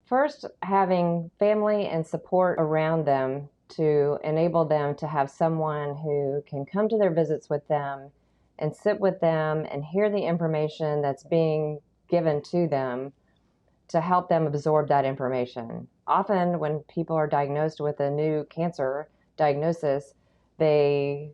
First, having family and support around them to enable them to have someone who can come to their visits with them and sit with them and hear the information that's being given to them to help them absorb that information. Often when people are diagnosed with a new cancer diagnosis, they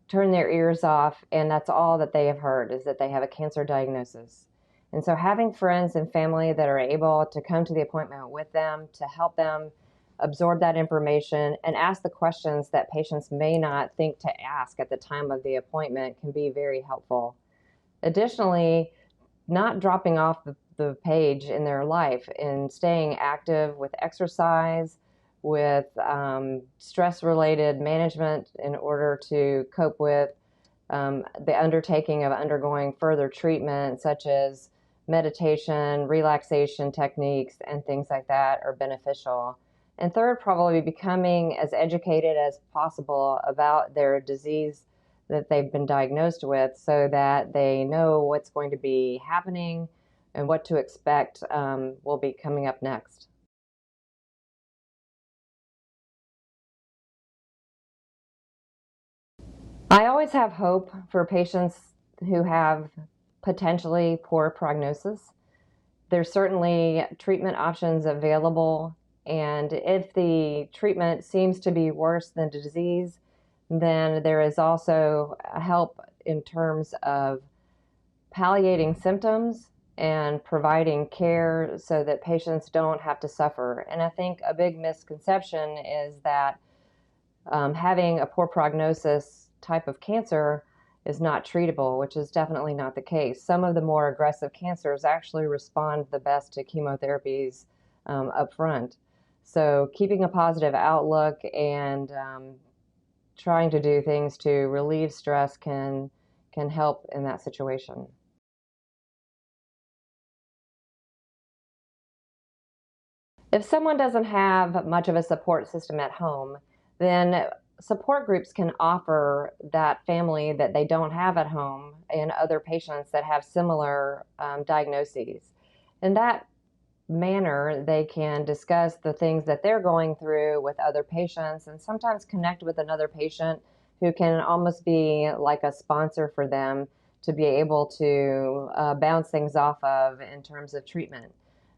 turn their ears off, and that's all that they have heard, is that they have a cancer diagnosis. And so having friends and family that are able to come to the appointment with them to help them absorb that information and ask the questions that patients may not think to ask at the time of the appointment can be very helpful. Additionally, not dropping off the page in their life and staying active with exercise, with stress-related management in order to cope with the undertaking of undergoing further treatment, such as meditation, relaxation techniques, and things like that are beneficial. And third, probably becoming as educated as possible about their disease that they've been diagnosed with so that they know what's going to be happening and what to expect will be coming up next. I always have hope for patients who have potentially poor prognosis. There's certainly treatment options available, and if the treatment seems to be worse than the disease, then there is also help in terms of palliating symptoms and providing care so that patients don't have to suffer. And I think a big misconception is that having a poor prognosis type of cancer is not treatable, which is definitely not the case. Some of the more aggressive cancers actually respond the best to chemotherapies up front. So keeping a positive outlook and trying to do things to relieve stress can help in that situation. If someone doesn't have much of a support system at home, then support groups can offer that family that they don't have at home and other patients that have similar diagnoses. In that manner, they can discuss the things that they're going through with other patients and sometimes connect with another patient who can almost be like a sponsor for them to be able to bounce things off of in terms of treatment.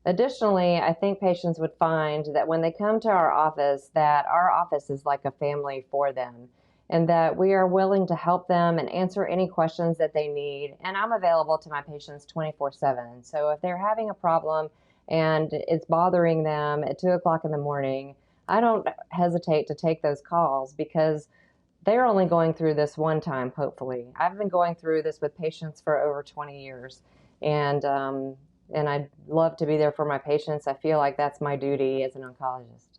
Additionally, I think patients would find that when they come to our office, that our office is like a family for them, and that we are willing to help them and answer any questions that they need. And I'm available to my patients 24/7. So if they're having a problem and it's bothering them at 2 o'clock in the morning, I don't hesitate to take those calls because they're only going through this one time, hopefully. I've been going through this with patients for over 20 years. And I'd love to be there for my patients. I feel like that's my duty as an oncologist.